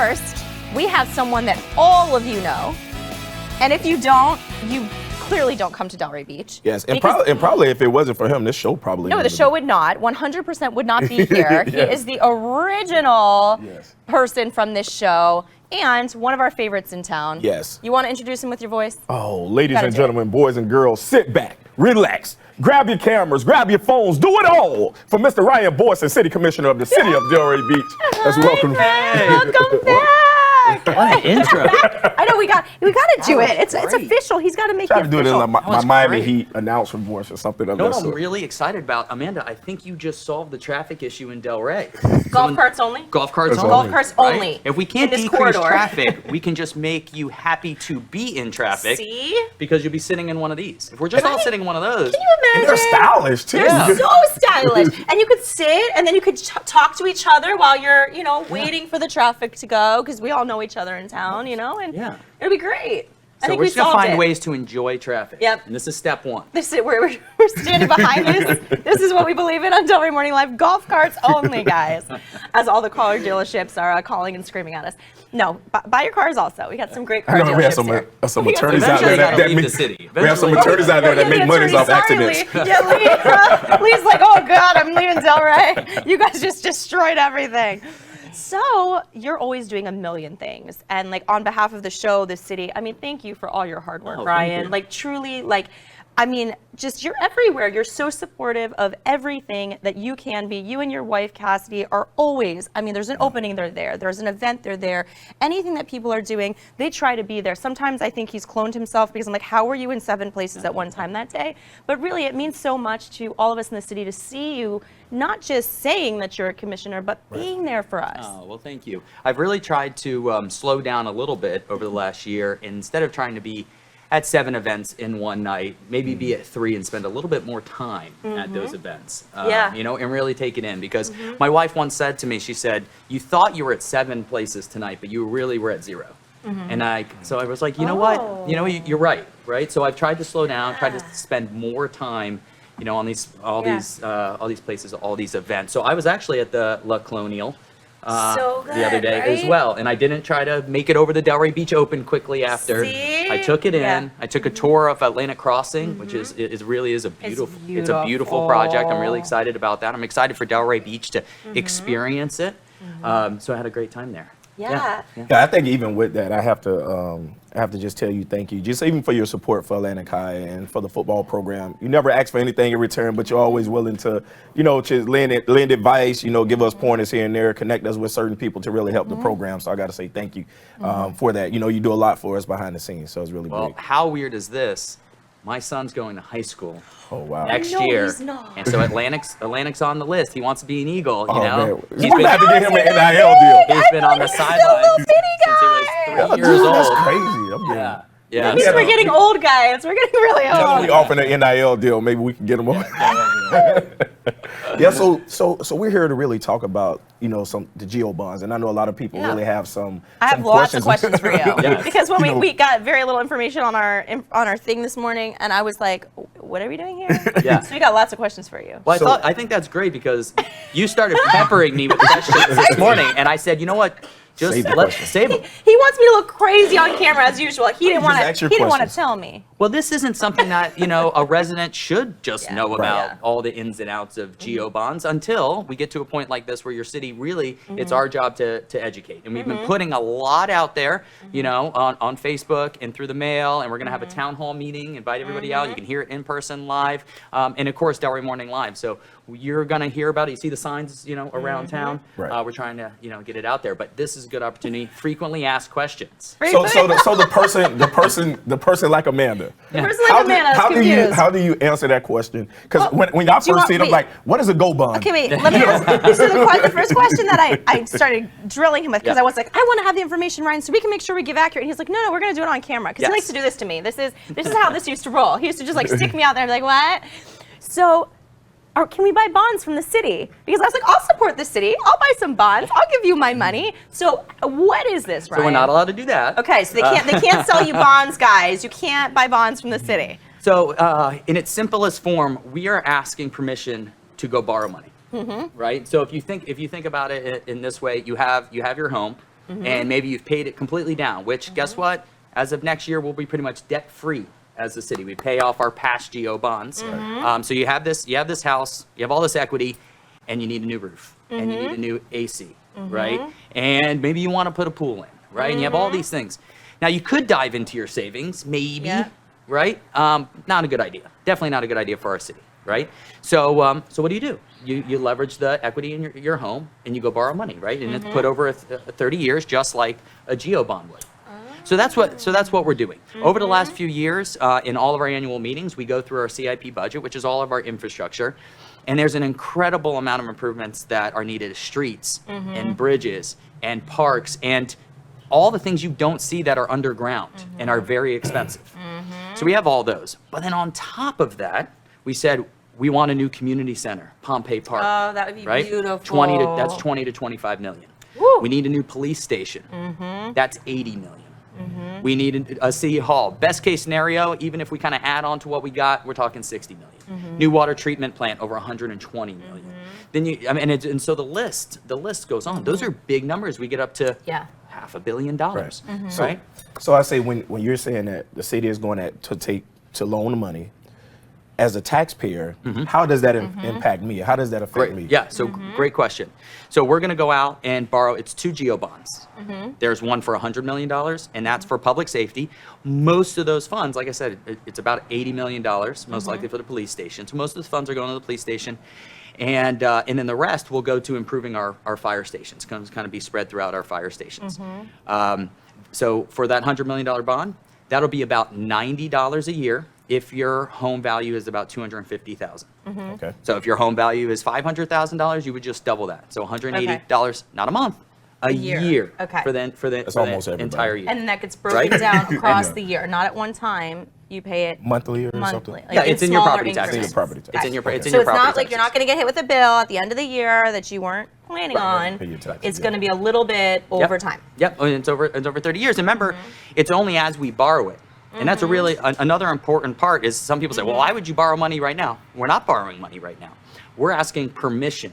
first, we have someone that all of you know. And if you don't, you clearly don't come to Delray Beach. Yes, and probably if it wasn't for him, this show probably No, the show would not. 100% would not be here. Yes. He is the original person from this show and one of our favorites in town. Yes. You want to introduce him with your voice? Oh, ladies and gentlemen, boys and girls, sit back, relax, grab your cameras, grab your phones, do it all for Mr. Ryan Boylston, City Commissioner of the City of Delray Beach. Let's welcome him. Welcome back. What an intro. I know we got to do it. It's official. He's got to make it official. Try to do it in like my Miami Heat announcer voice or something. You know what I'm really excited about, Amanda? I think you just solved the traffic issue in Delray. Golf carts only? Golf carts only. Golf carts only. Right? If we can't decrease traffic, we can just make you happy to be in traffic. See? Because you'll be sitting in one of these. If we're just all sitting in one of those. Can you imagine? They're stylish too. They're so stylish. And you could sit and then you could talk to each other while you're, waiting for the traffic to go, because we all know each other in town, It'd be great. So we're just going to find ways to enjoy traffic. Yep. And this is step one. We're standing behind this. This is what we believe in on Delray Morning Live. Golf carts only, guys. As all the car dealerships are calling and screaming at us. No, buy your cars also. We got some great car dealerships we have some attorneys out there that make the city. We have some attorneys out there that make money off accidents. Lee's like, oh God, I'm leaving Delray. You guys just destroyed everything. So you're always doing a million things, and on behalf of the show, the city, thank you for all your hard work, Ryan. Truly, just you're everywhere. You're so supportive of everything that you can be. You and your wife, Cassidy, are always, there's an opening, they're there. There's an event, they're there. Anything that people are doing, they try to be there. Sometimes I think he's cloned himself because I'm like, how were you in 7 places at one time that day? But really, it means so much to all of us in the city to see you, not just saying that you're a commissioner, but being there for us. Oh, well, thank you. I've really tried to slow down a little bit over the last year. Instead of trying to be at 7 events in one night, maybe be at 3 and spend a little bit more time at those events. And really take it in. Because my wife once said to me, she said, you thought you were at 7 places tonight, but you really were at 0. And so I was like, you know what? You're right? So I've tried to slow down, tried to spend more time on all these places, all these events. So I was actually at the La Colonial the other day as well, and I didn't try to make it over the Delray Beach Open quickly after. I took it in. I took a tour of Atlantic Crossing, which is a beautiful project. I'm really excited about that. I'm excited for Delray Beach to experience it. So I had a great time there. Yeah, I think even with that, I have to just tell you thank you, just even for your support for Atlantic High and for the football program. You never ask for anything in return, but you're always willing to, just lend advice, give us pointers here and there, connect us with certain people to really help the program. So I got to say thank you for that. You do a lot for us behind the scenes, so it's really great. Well, how weird is this? My son's going to high school next No, year, he's not. and so Atlantic's on the list. He wants to be an Eagle, Man. He's been, have to get him an NIL deal. He's been on the sidelines since he was 3 years old. That's crazy. Yeah. We're getting old, guys. We're getting really old. We offering an NIL deal. Maybe we can get them on. So we're here to really talk about, the geo bonds, and I know a lot of people really have some. I have lots of questions for you because when we got very little information on our thing this morning, and I was like, "What are we doing here?" So we got lots of questions for you. Well, I think that's great because you started peppering me with questions this morning, and I said, you know what? Just save them. He wants me to look crazy on camera as usual. He didn't want to tell me. Well, this isn't something that a resident should just know about all the ins and outs of geo bonds until we get to a point like this where your city really it's our job to educate. And we've been putting a lot out there, on Facebook and through the mail. And we're going to have a town hall meeting, invite everybody out. You can hear it in person live, and of course Delray Morning Live. So you're going to hear about it. You see the signs, around town. We're trying to, get it out there. But this is a good opportunity. Frequently asked questions. So the person like Amanda. The person like Amanda. How do you answer that question? Because when y'all first see it, I'm like, what is a go bond? Okay, wait. Let me ask. So the first question that I started drilling him with, because I was like, I want to have the information, Ryan, so we can make sure we give accurate. And he's like, no, we're going to do it on camera, because he likes to do this to me. This is how this used to roll. He used to just stick me out there and be like, what? So. Or can we buy bonds from the city? Because I was like, I'll support the city. I'll buy some bonds. I'll give you my money. So what is this, Ryan? So we're not allowed to do that. Okay, so they can't sell you bonds, guys. You can't buy bonds from the city. So in its simplest form, we are asking permission to go borrow money, right? So if you think about it in this way, you have your home. and maybe you've paid it completely down, which guess what? As of next year, we'll be pretty much debt free as a city. We pay off our past GO bonds. So you have this house, you have all this equity, and you need a new roof, and you need a new AC, right? And maybe you want to put a pool in, right? And you have all these things. Now you could dive into your savings, maybe, right? Not a good idea. Definitely not a good idea for our city, right? So what do? You leverage the equity in your home, and you go borrow money, right? And it's put over 30 years, just like a GO bond would. So that's what we're doing. Over the last few years, in all of our annual meetings, we go through our CIP budget, which is all of our infrastructure, and there's an incredible amount of improvements that are needed: streets and bridges and parks and all the things you don't see that are underground and are very expensive. So we have all those. But then on top of that, we said we want a new community center, Pompey Park. Oh, that would be right? beautiful. That's 20 to 25 million. Woo. We need a new police station. That's 80 million. We need a city hall. Best case scenario, even if we kind of add on to what we got, we're talking 60 million. New water treatment plant, over 120 million. Then and so the list goes on. Those are big numbers. We get up to $500 million, right? So I say when you're saying that the city is going to loan the money, as a taxpayer, how does that impact me? How does that affect me? Yeah, so great question. So we're going to go out and borrow, it's 2 GO bonds. There's one for $100 million, and that's for public safety. Most of those funds, like I said, it's about $80 million, most likely for the police station. So most of the funds are going to the police station. And then the rest will go to improving our fire stations. It's going to kind of be spread throughout our fire stations. So for that $100 million bond, that'll be about $90 a year if your home value is about $250,000. Okay. So if your home value is $500,000, you would just double that. So $180, not a month, a year. Okay. For the entire year. And then that gets broken down across the year, not at one time. You pay it monthly or something. Like yeah, it's in your property tax. It's in your property tax. It's in your So property it's not like taxes. you're not going to get hit with a bill at the end of the year that you weren't planning on. Pay your taxes, It's going to be a little bit over time. Yep, and it's over 30 years. And remember, it's only as we borrow it. And that's a really another important part is some people say, well, why would you borrow money right now? We're not borrowing money right now. We're asking permission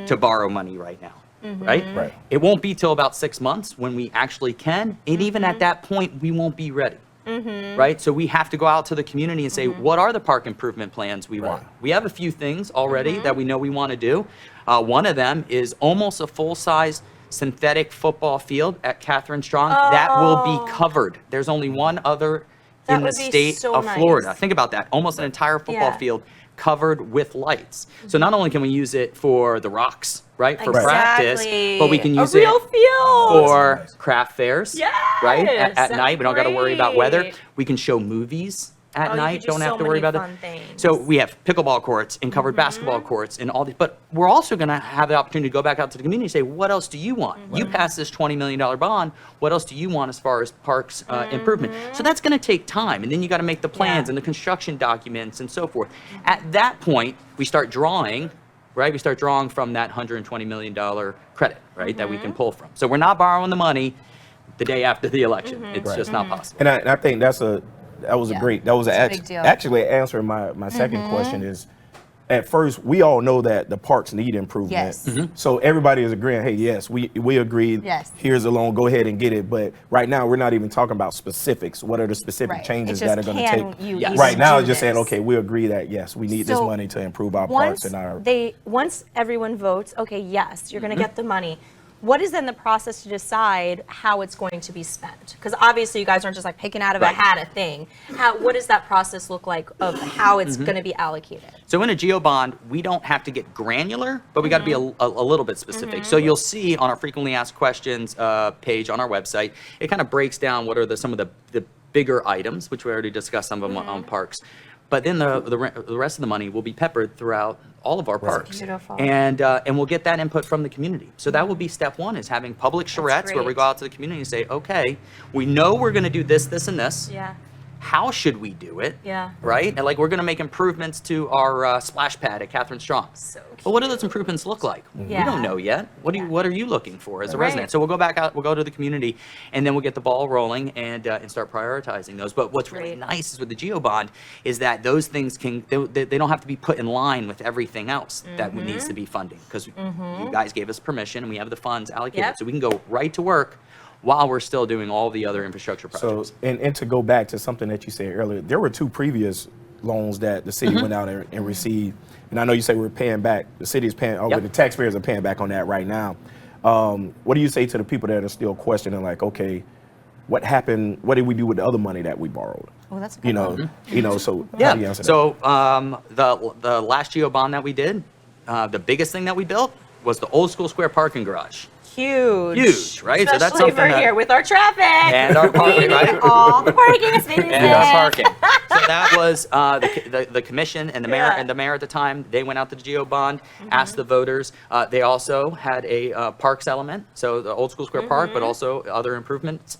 to borrow money right now. Right? Right. It won't be till about 6 months when we actually can. And even at that point, we won't be ready. Right? So we have to go out to the community and say, what are the park improvement plans we want? We have a few things already that we know we want to do. One of them is almost a full-size synthetic football field at Catherine Strong. That will be covered. There's only one other in the state of Florida. Think about that. Almost an entire football field covered with lights. So not only can we use it for the rocks, right, for practice, but we can use it for craft fairs, right, at night. We don't got to worry about weather. We can show movies at night. Don't have to worry about it. So we have pickleball courts and covered basketball courts and all these. But we're also going to have the opportunity to go back out to the community and say, what else do you want? You passed this $20 million bond. What else do you want as far as parks improvement? So that's going to take time. And then you got to make the plans and the construction documents and so forth. At that point, we start drawing, right? We start drawing from that $120 million credit, right, that we can pull from. So we're not borrowing the money the day after the election. It's just not possible. And I think that was actually answering my second question is, at first we all know that the parks need improvement. Yes. So everybody is agreeing, hey, yes, we agreed. Yes. Here's a loan, go ahead and get it. But right now we're not even talking about specifics. What are the specific changes that are going to take? Right now it's just saying, okay, we agree that yes, we need this money to improve our parks and our. Once everyone votes, okay, yes, you're going to get the money. What is then the process to decide how it's going to be spent? Because obviously you guys aren't just like picking out of a hat a thing. What does that process look like of how it's going to be allocated? So in a GO bond, we don't have to get granular, but we got to be a little bit specific. So you'll see on our frequently asked questions page on our website, it kind of breaks down what are some of the bigger items, which we already discussed some of them on parks. But then the rest of the money will be peppered throughout all of our parks. Beautiful. And we'll get that input from the community. So that will be step one, is having public charrettes where we go out to the community and say, okay, we know we're going to do this, this, and this. Yeah. how should we do it? Yeah. Right? And like we're going to make improvements to our splash pad at Catherine Strong. So But what do those improvements look like? Yeah. We don't know yet. What are you looking for as a Right. resident? So we'll go back out, we'll go to the community, and then we'll get the ball rolling and start prioritizing those. But what's really Great. nice is with the GeoBond is that those things they don't have to be put in line with everything else that needs to be funding, because you guys gave us permission and we have the funds allocated, Yep. so we can go right to work while we're still doing all the other infrastructure projects. So, and to go back to something that you said earlier, there were 2 previous loans that the city went out and received. And I know you say we're paying back, the city is paying, Yep. the taxpayers are paying back on that right now. What do you say to the people that are still questioning, like, okay, what happened? What did we do with the other money that we borrowed? Oh, that's a good one. So how do you answer that? So the last GeoBond that we did, the biggest thing that we built was the old school square parking garage. Huge, right? So that's Especially something for that- here with our traffic And our parking, We need right? all the parking spaces. And our parking. So that was the commission and the mayor Yeah. and the mayor at the time. They went out to the GeoBond, asked the voters. They also had a parks element, so the old school square park, but also other improvements.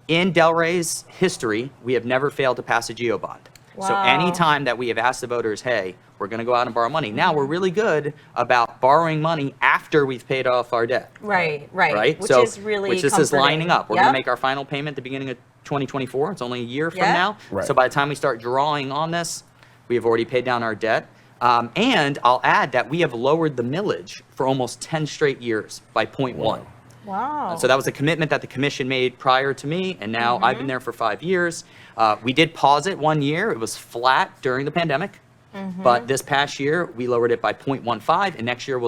In Delray's history, we have never failed to pass a GeoBond. So Wow. any time that we have asked the voters, hey, we're going to go out and borrow money. Now we're really good about borrowing money after we've paid off our debt. Right. Right? Which So, is really which this is lining up. We're going to Yep. make our final payment at the beginning of 2024. It's only a year from Yeah. now. Right. So by the time we start drawing on this, we have already paid down our debt. And I'll add that we have lowered the millage for almost 10 straight years by 0.1. Wow. So that was a commitment that the commission made prior to me, and now I've been there for 5 years. We did pause it 1 year. It was flat during the pandemic. But this past year, we lowered it by 0.15, and next year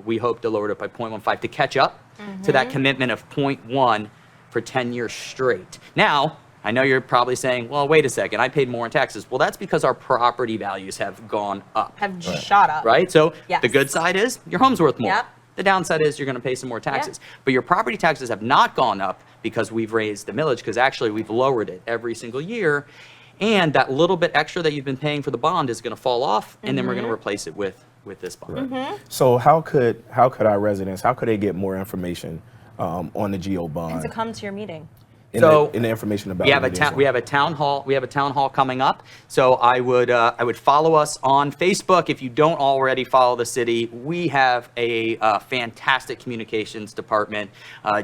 we hope to lower it by 0.15 to catch up to that commitment of 0.1 for 10 years straight. Now, I know you're probably saying, well, wait a second, I paid more in taxes. Well, that's because our property values have gone up, have shot up. right? So Yes. the good side is your home's worth more. Yep. The downside is you're going to pay some more taxes. But your property taxes have not gone up because we've raised the millage, because actually we've lowered it every single year. And that little bit extra that you've been paying for the bond is going to fall off, and then we're going to replace it with this bond. So how could our residents, how could they get more information on the GeoBond? To come to your meeting. in So, the information about We have it is. we have a town hall coming up. So I would follow us on Facebook. If you don't already follow the city, we have a fantastic communications department.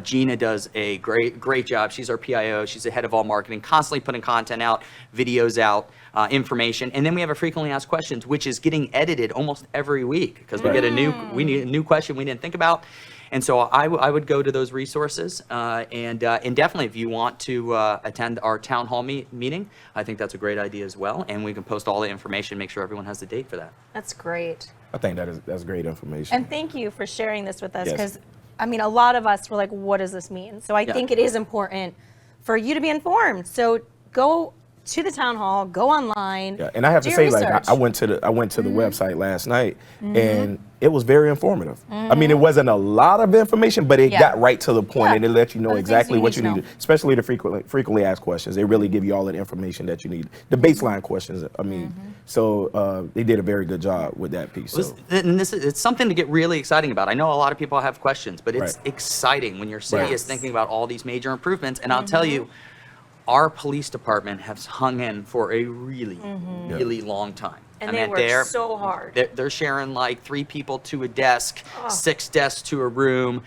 Gina does a great job. She's our PIO. She's the head of all marketing, constantly putting content out, videos out, information. And then we have a frequently asked questions, which is getting edited almost every week, because we get a new question we didn't think about. And so I would go to those resources, and definitely if you want to attend our town hall meeting, I think that's a great idea as well. And we can post all the information, make sure everyone has the date for that. That's great. I think that's great information. And thank you for sharing this with us, Yes. because I mean, a lot of us were like, what does this mean? So I Yeah. think it is important for you to be informed. So go to the town hall, go online. Yeah, and I have to do say, your like, research. I went to the website last night, and it was very informative. I mean, it wasn't a lot of information, but it Yeah. got right to the point, Yeah. and it let you know Other things exactly you what need you to need, know. especially the frequently asked questions. They really give you all the information that you need, the baseline questions. I mean, so they did a very good job with that piece. So. It's something to get really exciting about. I know a lot of people have questions, but it's Right. exciting when your city Right. is thinking about all these major improvements. And I'll tell you, our police department has hung in for a really, really long time. And I they mean, work so hard. They're sharing like 3 people to a desk, 6 desks to a room,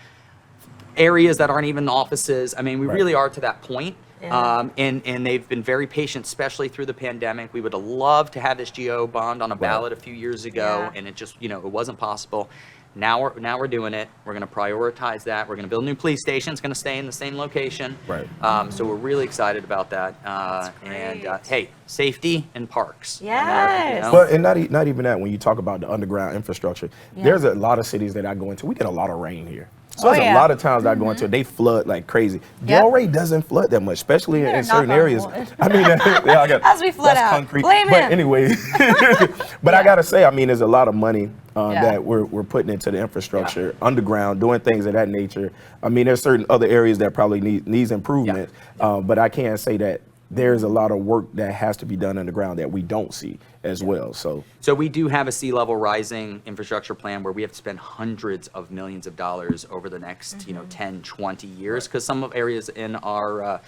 areas that aren't even offices. I mean, we Right. really are to that point. Yeah. And they've been very patient, especially through the pandemic. We would have loved to have this GO bond on a ballot a few years ago, Yeah. and it just, it wasn't possible. Now we're doing it. We're going to prioritize that. We're going to build a new police station. It's going to stay in the same location. Right. So we're really excited about that. And great. hey, safety and parks. Yes. But and not even that. When you talk about the underground infrastructure, there's a lot of cities that I go into. We get a lot of rain here. So Oh, there's yeah. a lot of towns I go into, they flood like crazy. Yep. Delray doesn't flood that much, especially Better in knock certain on areas. wood. I mean, yeah, I got, As we flood that's out. concrete. Blame but him. anyway, but I gotta say, I mean, there's a lot of money Yeah. that we're putting into the infrastructure, underground, doing things of that nature. I mean, there's certain other areas that probably needs improvement, but I can't say that there's a lot of work that has to be done underground that we don't see. as well. So we do have a sea level rising infrastructure plan where we have to spend hundreds of millions of dollars over the next 10, 20 years, because some of areas in our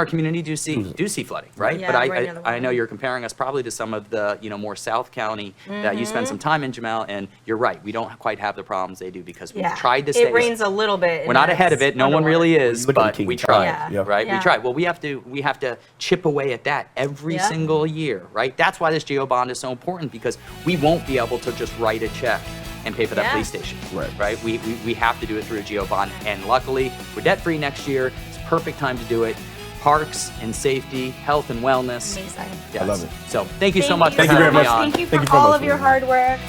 community do see flooding, right? Yeah, but right near the I know water. you're comparing us probably to some of the more South County that you spend some time in, Jamal, and you're right, we don't quite have the problems they do because we've tried to stay. It rains a little bit. We're not ahead of it. No one really is, Look at the but King we Trout. try, Yeah. right? Yeah. We try. Well, we have to chip away at that every single year, right? That's why this GO bond is so important, because we won't be able to just write a check and pay for that police station, right? We have to do it through a GO bond, and luckily we're debt free next year. It's a perfect time to do it. Parks and safety, health and wellness. Amazing. Yes. I love it. So thank you so much. Thank you very much. Thank you for Thank you so all much of your for hard work.